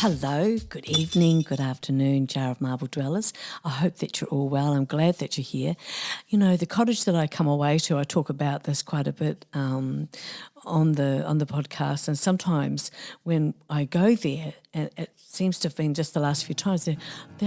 Hello, good evening, good afternoon, Jar of Marble dwellers. I hope that you're all well. I'm glad that you're here. You know, the cottage that I come away to, I talk about this quite a bit on the podcast, and sometimes when I go there, and it seems to have been just the last few times, there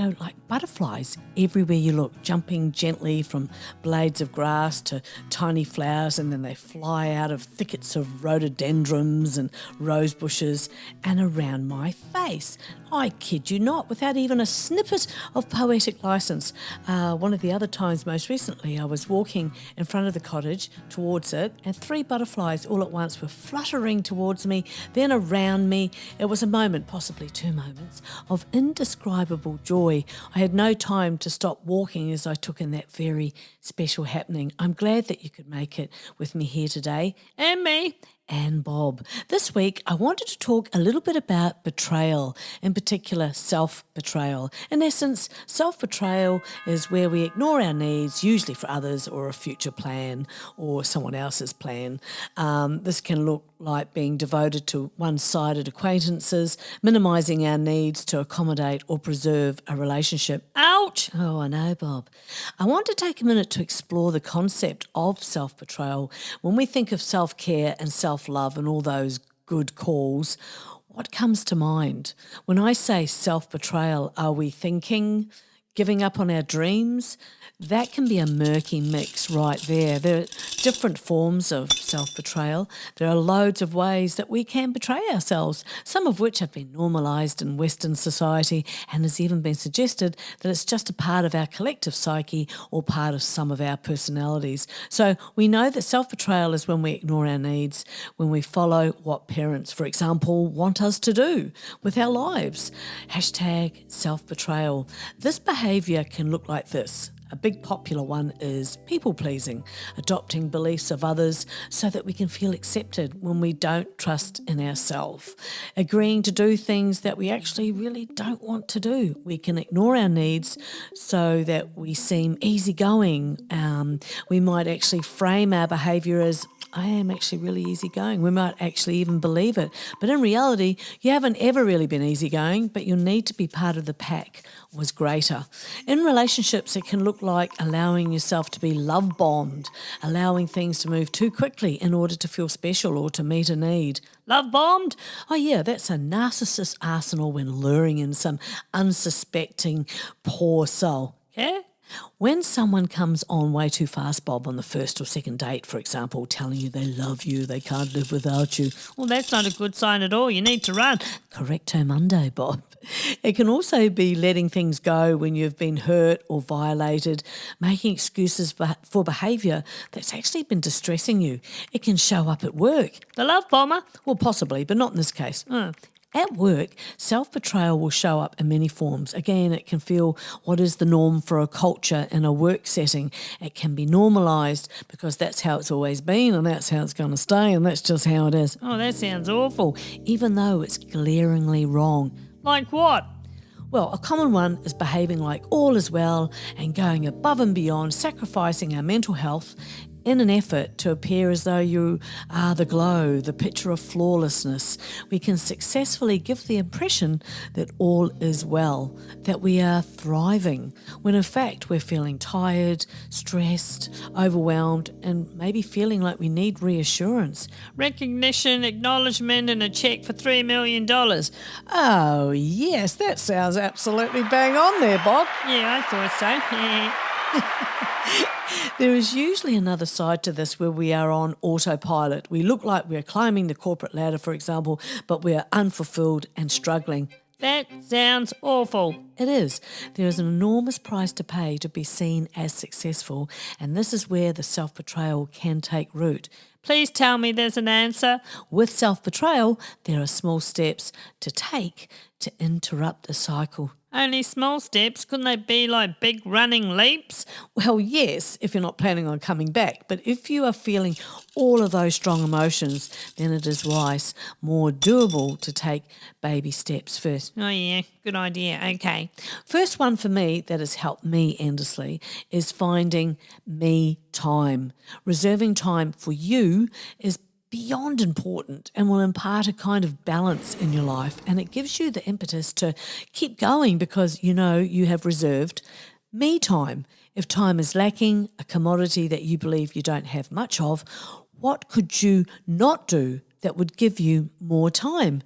are like butterflies everywhere you look, jumping gently from blades of grass to tiny flowers, and then they fly out of thickets of rhododendrons and rose bushes and around my face. I kid you not, without even a snippet of poetic license. One of the other times, most recently, I was walking in front of the cottage towards it, and 3 butterflies all at once were fluttering towards me, then around me. It was a moment, possibly 2 moments, of indescribable joy. I had no time to stop walking as I took in that very special happening. I'm glad that you could make it with me here today, and me, and Bob. This week, I wanted to talk a little bit about betrayal, in particular self-betrayal. In essence, self-betrayal is where we ignore our needs, usually for others or a future plan or someone else's plan. This can look like being devoted to one-sided acquaintances, minimising our needs to accommodate or preserve a relationship. Ouch! Oh, I know, Bob. I want to take a minute to explore the concept of self-betrayal. When we think of self-care and self-love and all those good calls, what comes to mind? When I say self-betrayal, are we thinking giving up on our dreams? That can be a murky mix right there. There are different forms of self-betrayal. There are loads of ways that we can betray ourselves, some of which have been normalised in Western society, and has even been suggested that it's just a part of our collective psyche or part of some of our personalities. So we know that self-betrayal is when we ignore our needs, when we follow what parents, for example, want us to do with our lives. Hashtag self-betrayal. This behaviour can look like this. A big popular one is people-pleasing, adopting beliefs of others so that we can feel accepted when we don't trust in ourselves, agreeing to do things that we actually really don't want to do. We can ignore our needs so that we seem easygoing. We might actually frame our behaviour as, I am actually really easygoing. We might actually even believe it. But in reality, you haven't ever really been easygoing, but your need to be part of the pack was greater. In relationships, it can look like allowing yourself to be love-bombed, allowing things to move too quickly in order to feel special or to meet a need. Love-bombed? Oh yeah, that's a narcissist arsenal when luring in some unsuspecting poor soul. Yeah? When someone comes on way too fast, Bob, on the first or second date, for example, telling you they love you, they can't live without you, well, that's not a good sign at all. You need to run. Correcto mundo, Bob. It can also be letting things go when you've been hurt or violated, making excuses for behaviour that's actually been distressing you. It can show up at work. The love bomber? Well, possibly, but not in this case. At work, self-betrayal will show up in many forms. Again, it can feel what is the norm for a culture in a work setting. It can be normalised because that's how it's always been and that's how it's going to stay and that's just how it is. Oh, that sounds awful, even though it's glaringly wrong. Like what? Well, a common one is behaving like all is well and going above and beyond, sacrificing our mental health in an effort to appear as though you are the glow, the picture of flawlessness. We can successfully give the impression that all is well, that we are thriving, when in fact we're feeling tired, stressed, overwhelmed, and maybe feeling like we need reassurance. Recognition, acknowledgement, and a cheque for $3 million. Oh, yes, that sounds absolutely bang on there, Bob. Yeah, I thought so. There is usually another side to this where we are on autopilot. We look like we're climbing the corporate ladder, for example, but we are unfulfilled and struggling. That sounds awful. It is. There is an enormous price to pay to be seen as successful, and this is where the self-betrayal can take root. Please tell me there's an answer. With self-betrayal, there are small steps to take to interrupt the cycle. Only small steps? Couldn't they be like big running leaps? Well, yes, if you're not planning on coming back. But if you are feeling all of those strong emotions, then it is wise, more doable to take baby steps first. Oh, yeah, good idea. Okay. First one for me that has helped me endlessly is finding me time. Reserving time for you is beyond important and will impart a kind of balance in your life, and it gives you the impetus to keep going because you know you have reserved me time. If time is lacking, a commodity that you believe you don't have much of, what could you not do that would give you more time?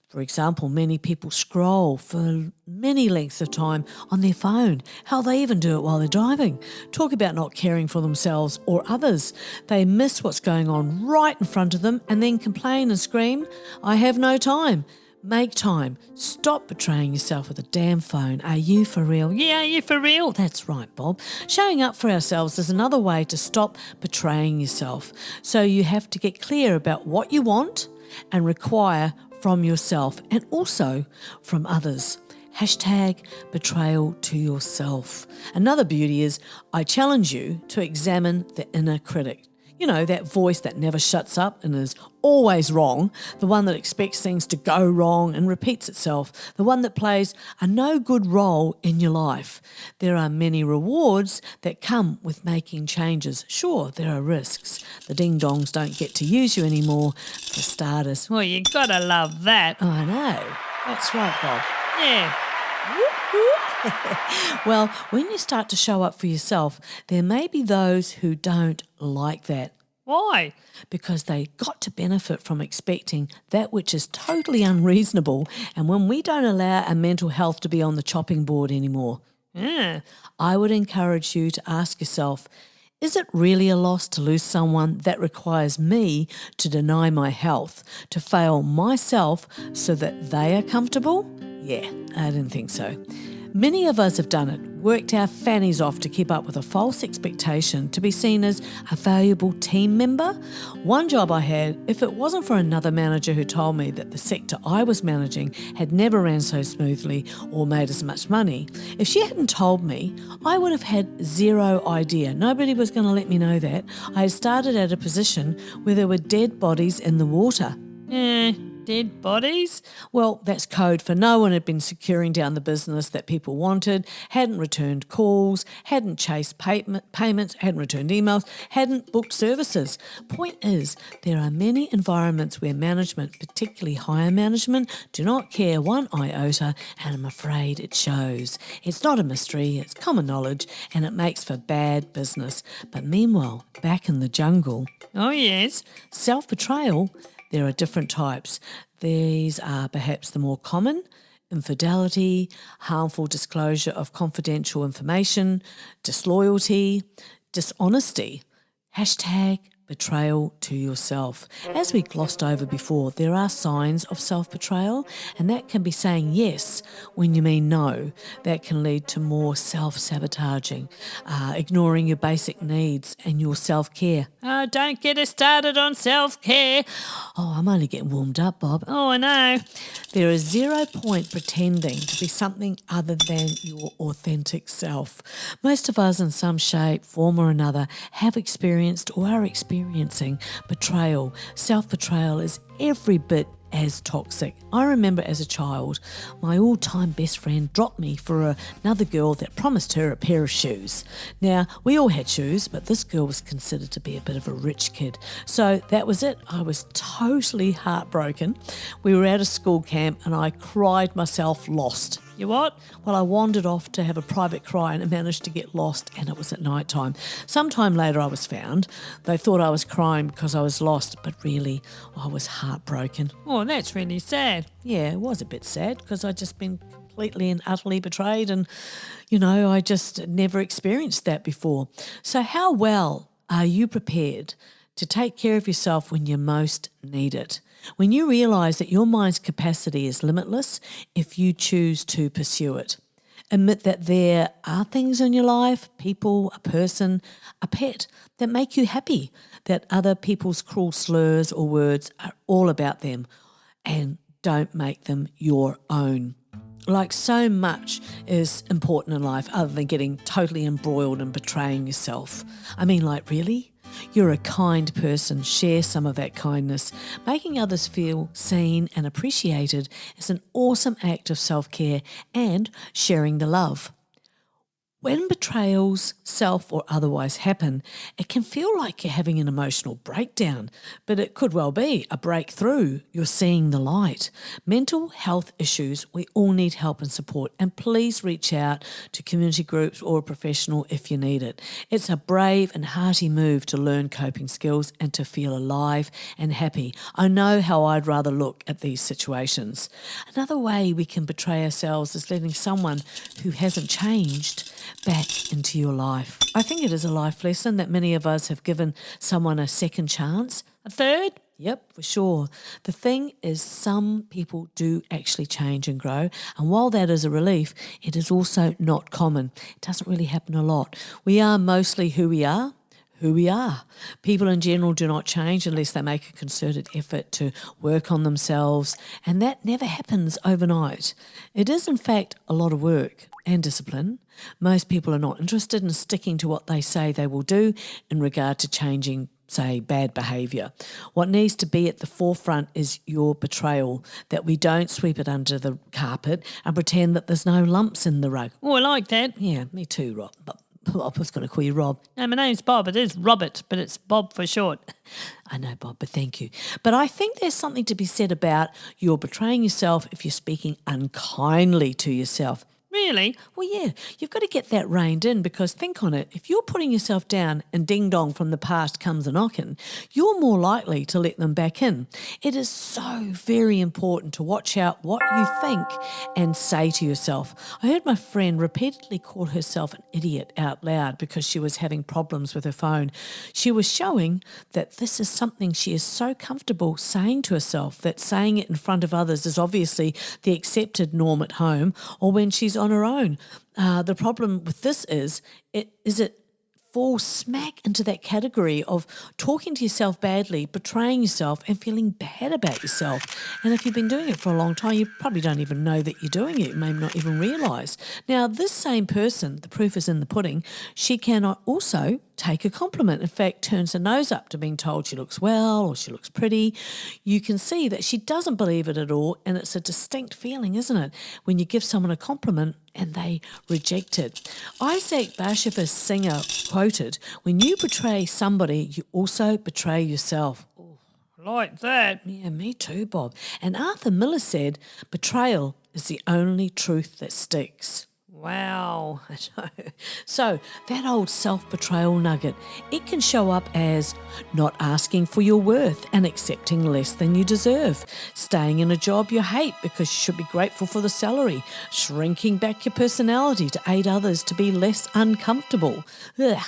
For example, many people scroll for many lengths of time on their phone. Hell, they even do it while they're driving. Talk about not caring for themselves or others. They miss what's going on right in front of them and then complain and scream, I have no time. Make time. Stop betraying yourself with a damn phone. Are you for real? Yeah, are you for real? That's right, Bob. Showing up for ourselves is another way to stop betraying yourself. So you have to get clear about what you want and require from yourself and also from others. Hashtag betrayal to yourself. Another beauty is I challenge you to examine the inner critic. You know, that voice that never shuts up and is always wrong, the one that expects things to go wrong and repeats itself, the one that plays a no good role in your life. There are many rewards that come with making changes. Sure, there are risks. The ding-dongs don't get to use you anymore, for starters. Well, you gotta love that. I know. That's right, Bob. Yeah. Well, when you start to show up for yourself, there may be those who don't like that. Why? Because they got to benefit from expecting that which is totally unreasonable, and when we don't allow our mental health to be on the chopping board anymore. I would encourage you to ask yourself, is it really a loss to lose someone that requires me to deny my health, to fail myself so that they are comfortable? Yeah, I didn't think so. Many of us have done it, worked our fannies off to keep up with a false expectation to be seen as a valuable team member. One job I had, if it wasn't for another manager who told me that the sector I was managing had never ran so smoothly or made as much money, if she hadn't told me, I would have had zero idea. Nobody was going to let me know that. I had started at a position where there were dead bodies in the water. Dead bodies? Well, that's code for no one had been securing down the business that people wanted, hadn't returned calls, hadn't chased payments, hadn't returned emails, hadn't booked services. Point is, there are many environments where management, particularly higher management, do not care one iota, and I'm afraid it shows. It's not a mystery, it's common knowledge, and it makes for bad business. But meanwhile, back in the jungle, oh yes, self-betrayal. There are different types. These are perhaps the more common: infidelity, harmful disclosure of confidential information, disloyalty, dishonesty. Hashtag betrayal to yourself. As we glossed over before, there are signs of self-betrayal, and that can be saying yes when you mean no. That can lead to more self-sabotaging, ignoring your basic needs and your self-care. Oh, don't get us started on self-care. Oh, I'm only getting warmed up, Bob. Oh, I know. There is 0 point pretending to be something other than your authentic self. Most of us in some shape, form or another have experienced or are experiencing betrayal. Self-betrayal is every bit as toxic. I remember as a child, my all-time best friend dropped me for another girl that promised her a pair of shoes. Now, we all had shoes, but this girl was considered to be a bit of a rich kid. So that was it. I was totally heartbroken. We were at a school camp and I cried myself lost. You what? Well, I wandered off to have a private cry and I managed to get lost, and it was at night time. Sometime later I was found. They thought I was crying because I was lost, but really I was heartbroken. Oh, that's really sad. Yeah, it was a bit sad because I'd just been completely and utterly betrayed, and, you know, I just never experienced that before. So how well are you prepared to take care of yourself when you most need it? When you realise that your mind's capacity is limitless if you choose to pursue it. Admit that there are things in your life, people, a person, a pet, that make you happy, that other people's cruel slurs or words are all about them, and don't make them your own. Like, so much is important in life other than getting totally embroiled and betraying yourself. I mean, like, really? You're a kind person. Share some of that kindness. Making others feel seen and appreciated is an awesome act of self-care and sharing the love. When betrayals, self or otherwise, happen, it can feel like you're having an emotional breakdown, but it could well be a breakthrough. You're seeing the light. Mental health issues, we all need help and support, and please reach out to community groups or a professional if you need it. It's a brave and hearty move to learn coping skills and to feel alive and happy. I know how I'd rather look at these situations. Another way we can betray ourselves is letting someone who hasn't changed back into your life. I think it is a life lesson that many of us have given someone a second chance, a third. Yep, for sure. The thing is, some people do actually change and grow, and while that is a relief, it is also not common. It doesn't really happen a lot. We are mostly who we are. People in general do not change unless they make a concerted effort to work on themselves, and that never happens overnight. It is, in fact, a lot of work and discipline. Most people are not interested in sticking to what they say they will do in regard to changing, say, bad behaviour. What needs to be at the forefront is your betrayal, that we don't sweep it under the carpet and pretend that there's no lumps in the rug. Oh, I like that. Yeah, me too, Rob. But I was going to call you Rob. No, my name's Bob. It is Robert, but it's Bob for short. I know, Bob, but thank you. But I think there's something to be said about you're betraying yourself if you're speaking unkindly to yourself. Really? Well, yeah, you've got to get that reined in, because think on it. If you're putting yourself down and ding-dong from the past comes a-knocking, you're more likely to let them back in. It is so very important to watch out what you think and say to yourself. I heard my friend repeatedly call herself an idiot out loud because she was having problems with her phone. She was showing that this is something she is so comfortable saying to herself that saying it in front of others is obviously the accepted norm at home or when she's on her own. The problem with this is it falls smack into that category of talking to yourself badly, betraying yourself and feeling bad about yourself. And if you've been doing it for a long time, you probably don't even know that you're doing it. You may not even realise. Now, this same person, the proof is in the pudding, she cannot also take a compliment. In fact, turns her nose up to being told she looks well or she looks pretty. You can see that she doesn't believe it at all, and it's a distinct feeling, isn't it, when you give someone a compliment and they reject it. Isaac Bashevis Singer quoted, "When you betray somebody, you also betray yourself." Like that. Yeah, me too, Bob. And Arthur Miller said, "Betrayal is the only truth that sticks." Wow. I know. So that old self-betrayal nugget, it can show up as not asking for your worth and accepting less than you deserve, staying in a job you hate because you should be grateful for the salary, shrinking back your personality to aid others to be less uncomfortable. Ugh.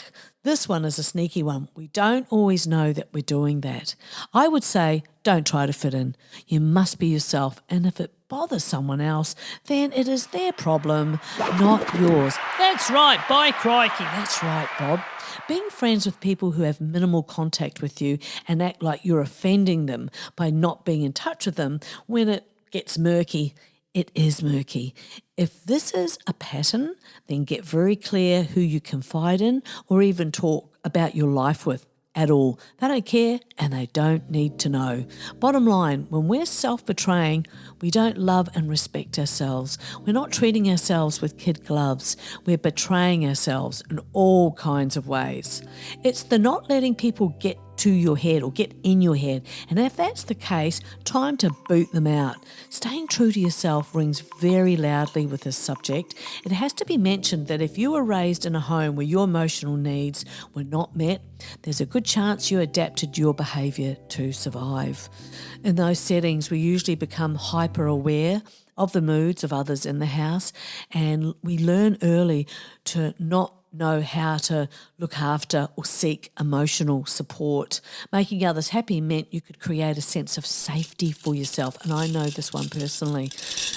This one is a sneaky one. We don't always know that we're doing that. I would say don't try to fit in. You must be yourself, and if it bothers someone else, then it is their problem, not yours. That's right, by crikey. That's right, Bob. Being friends with people who have minimal contact with you and act like you're offending them by not being in touch with them, when it gets murky, it is murky. If this is a pattern, then get very clear who you confide in or even talk about your life with at all. They don't care and they don't need to know. Bottom line, when we're self-betraying, we don't love and respect ourselves. We're not treating ourselves with kid gloves. We're betraying ourselves in all kinds of ways. It's the not letting people get to your head or get in your head. And if that's the case, time to boot them out. Staying true to yourself rings very loudly with this subject. It has to be mentioned that if you were raised in a home where your emotional needs were not met, there's a good chance you adapted your behaviour to survive. In those settings, we usually become hyper aware of the moods of others in the house, and we learn early to not know how to look after or seek emotional support. Making others happy meant you could create a sense of safety for yourself, and I know this one personally.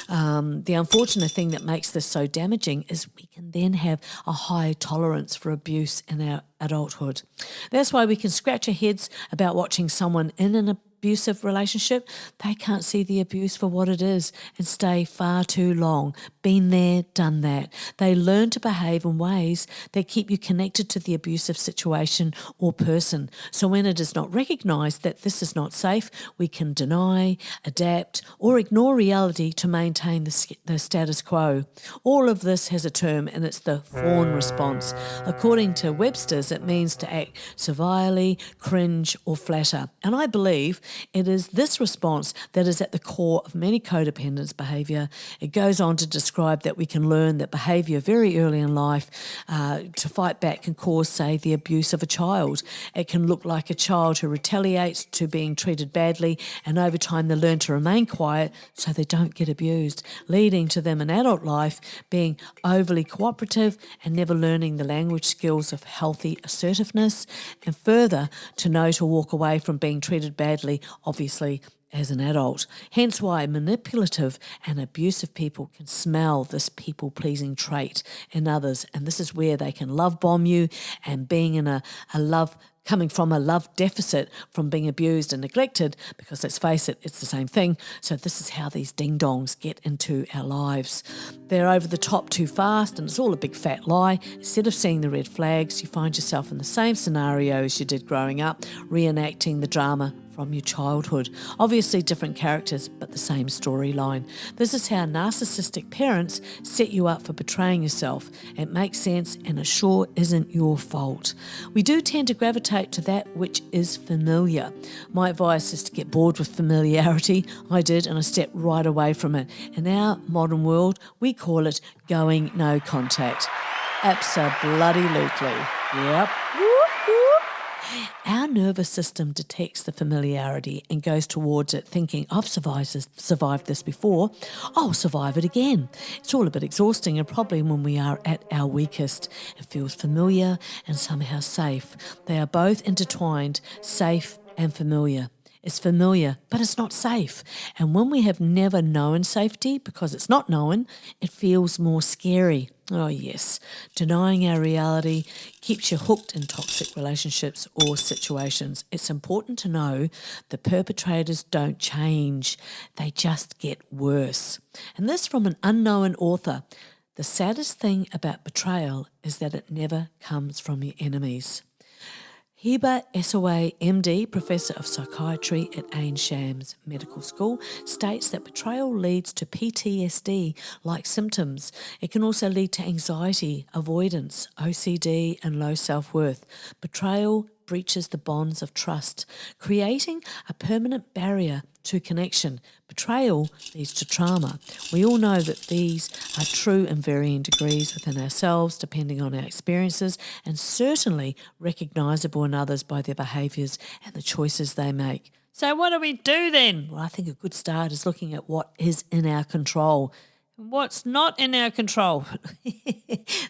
The unfortunate thing that makes this so damaging is we can then have a high tolerance for abuse in our adulthood. That's why we can scratch our heads about watching someone in an abusive relationship, they can't see the abuse for what it is and stay far too long. Been there, done that. They learn to behave in ways that keep you connected to the abusive situation or person. So when it is not recognised that this is not safe, we can deny, adapt, or ignore reality to maintain the status quo. All of this has a term, and it's the fawn response. According to Webster's, it means to act servilely, cringe, or flatter. And I believe it is this response that is at the core of many codependence behaviour. It goes on to describe that we can learn that behaviour very early in life to fight back can cause, say, the abuse of a child. It can look like a child who retaliates to being treated badly, and over time they learn to remain quiet so they don't get abused, leading to them in adult life being overly cooperative and never learning the language skills of healthy assertiveness, and further to know to walk away from being treated badly, obviously, as an adult. Hence why manipulative and abusive people can smell this people-pleasing trait in others, and this is where they can love bomb you, and being in coming from a love deficit from being abused and neglected, because let's face it, it's the same thing. So this is how these ding-dongs get into our lives. They're over the top too fast, and it's all a big fat lie. Instead of seeing the red flags, you find yourself in the same scenario as you did growing up, reenacting the drama from your childhood. Obviously different characters, but the same storyline. This is how narcissistic parents set you up for betraying yourself. It makes sense, and it sure isn't your fault. We do tend to gravitate to that which is familiar. My advice is to get bored with familiarity. I did, and I stepped right away from it. In our modern world, we call it going no contact. Abso-bloody-lutely. Yep. Our nervous system detects the familiarity and goes towards it thinking, I've survived this before, I'll survive it again. It's all a bit exhausting, and probably when we are at our weakest. It feels familiar and somehow safe. They are both intertwined, safe and familiar. It's familiar, but it's not safe. And when we have never known safety, because it's not known, it feels more scary. Oh yes, denying our reality keeps you hooked in toxic relationships or situations. It's important to know the perpetrators don't change, they just get worse. And this from an unknown author. The saddest thing about betrayal is that it never comes from your enemies. Hiba Esaway, MD, Professor of Psychiatry at Ain Shams Medical School, states that betrayal leads to PTSD-like symptoms. It can also lead to anxiety, avoidance, OCD and low self-worth. Betrayal breaches the bonds of trust, creating a permanent barrier to connection. Betrayal leads to trauma. We all know that these are true in varying degrees within ourselves, depending on our experiences, and certainly recognisable in others by their behaviours and the choices they make. So what do we do then? Well, I think a good start is looking at what is in our control. What's not in our control?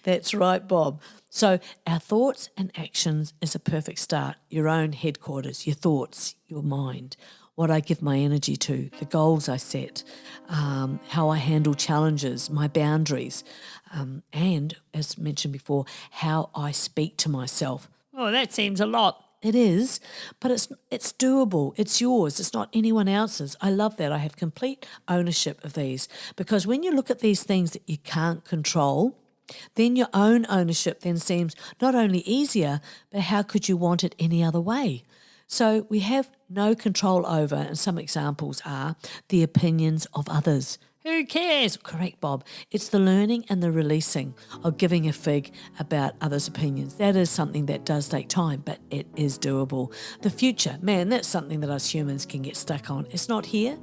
That's right, Bob. So our thoughts and actions is a perfect start. Your own headquarters, your thoughts, your mind, what I give my energy to, the goals I set, how I handle challenges, my boundaries, and, as mentioned before, how I speak to myself. Oh, that seems a lot. It is, but it's doable. It's yours. It's not anyone else's. I love that. I have complete ownership of these, because when you look at these things that you can't control, then your own ownership then seems not only easier, but how could you want it any other way? So we have no control over, and some examples are the opinions of others. Who cares? Correct, Bob. It's the learning and the releasing of giving a fig about others' opinions. That is something that does take time, but it is doable. The future, man, that's something that us humans can get stuck on. It's not here.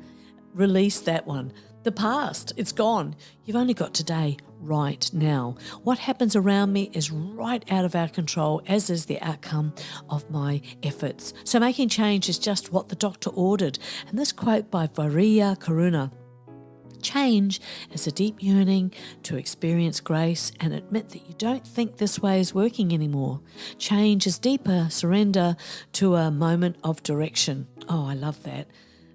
Release that one. The past, it's gone. You've only got today, right now. What happens around me is right out of our control, as is the outcome of my efforts. So making change is just what the doctor ordered. And this quote by Variya Karuna: change is a deep yearning to experience grace and admit that you don't think this way is working anymore. Change is deeper surrender to a moment of direction. Oh, I love that.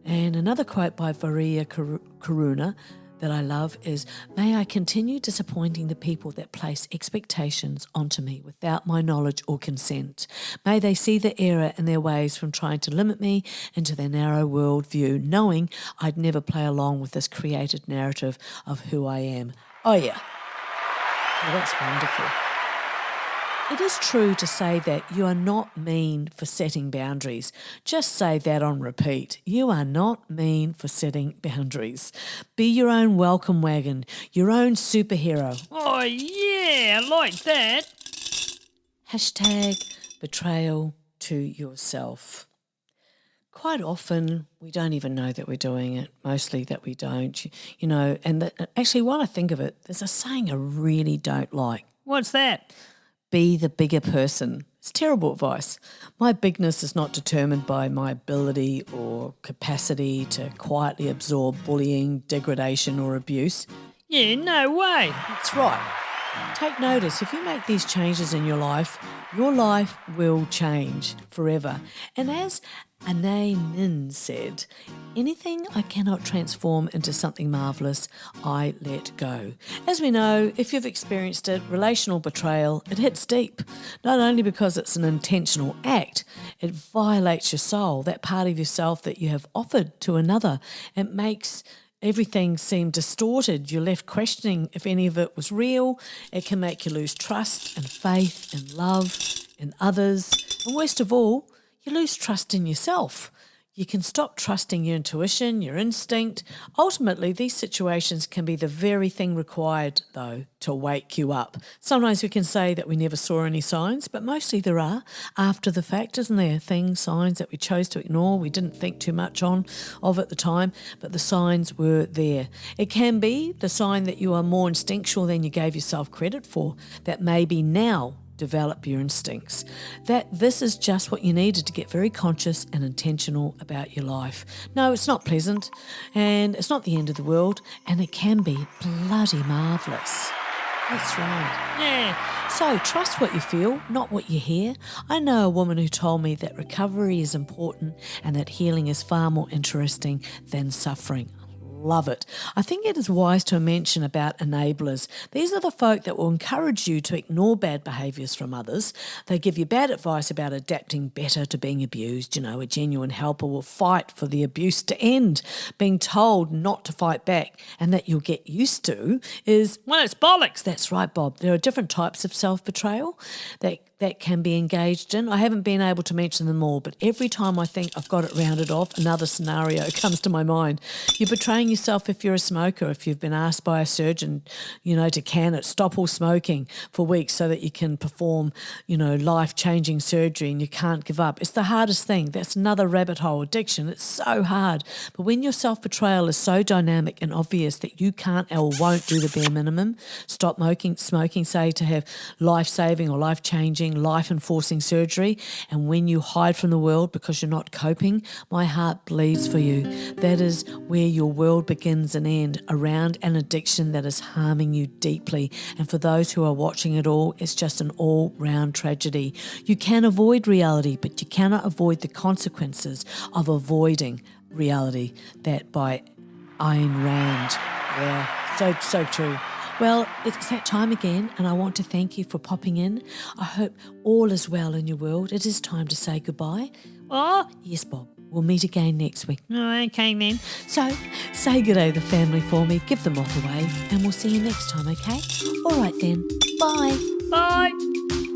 And another quote by Variya Karuna, that I love is, may I continue disappointing the people that place expectations onto me without my knowledge or consent. May they see the error in their ways from trying to limit me into their narrow world view, knowing I'd never play along with this created narrative of who I am. Oh yeah. Well, that's wonderful. It is true to say that you are not mean for setting boundaries. Just say that on repeat. You are not mean for setting boundaries. Be your own welcome wagon, your own superhero. Oh, yeah, I like that. Hashtag betrayal to yourself. Quite often, we don't even know that we're doing it, mostly that we don't, actually, while I think of it, there's a saying I really don't like. What's that? Be the bigger person. It's terrible advice. My bigness is not determined by my ability or capacity to quietly absorb bullying, degradation or abuse. Yeah, no way. That's right. Take notice, if you make these changes in your life will change forever. And as Anaïs Nin said, anything I cannot transform into something marvellous, I let go. As we know, if you've experienced it, relational betrayal, it hits deep. Not only because it's an intentional act, it violates your soul, that part of yourself that you have offered to another. It makes everything seem distorted. You're left questioning if any of it was real. It can make you lose trust and faith and love in others. And worst of all, you lose trust in yourself. You can stop trusting your intuition, your instinct. Ultimately, these situations can be the very thing required, though, to wake you up. Sometimes we can say that we never saw any signs, but mostly there are after the fact, isn't there? Things, signs that we chose to ignore, we didn't think too much of at the time, but the signs were there. It can be the sign that you are more instinctual than you gave yourself credit for, that maybe now develop your instincts, that this is just what you needed to get very conscious and intentional about your life. No, it's not pleasant, and it's not the end of the world, and it can be bloody marvellous. That's right. Yeah. So trust what you feel, not what you hear. I know a woman who told me that recovery is important and that healing is far more interesting than suffering. Love it. I think it is wise to mention about enablers. These are the folk that will encourage you to ignore bad behaviours from others. They give you bad advice about adapting better to being abused. A genuine helper will fight for the abuse to end. Being told not to fight back and that you'll get used to is, well, it's bollocks. That's right, Bob. There are different types of self-betrayal that can be engaged in. I haven't been able to mention them all, but every time I think I've got it rounded off, another scenario comes to my mind. You're betraying yourself if you're a smoker, if you've been asked by a surgeon, to can it, stop all smoking for weeks so that you can perform, life-changing surgery and you can't give up. It's the hardest thing. That's another rabbit hole. Addiction, it's so hard. But when your self-betrayal is so dynamic and obvious that you can't or won't do the bare minimum, stop smoking, say, to have life-saving or life-changing, life-enforcing surgery, and when you hide from the world because you're not coping, my heart bleeds for you. That is where your world begins and ends, around an addiction that is harming you deeply. And for those who are watching it all, it's just an all-round tragedy. You can avoid reality, but you cannot avoid the consequences of avoiding reality. That by Ayn Rand. Yeah, so true. Well, it's that time again, and I want to thank you for popping in. I hope all is well in your world. It is time to say goodbye. Oh, Yes, Bob. We'll meet again next week. okay then. So, say good day to the family for me, give them off a wave, and we'll see you next time, okay? All right then. Bye. Bye.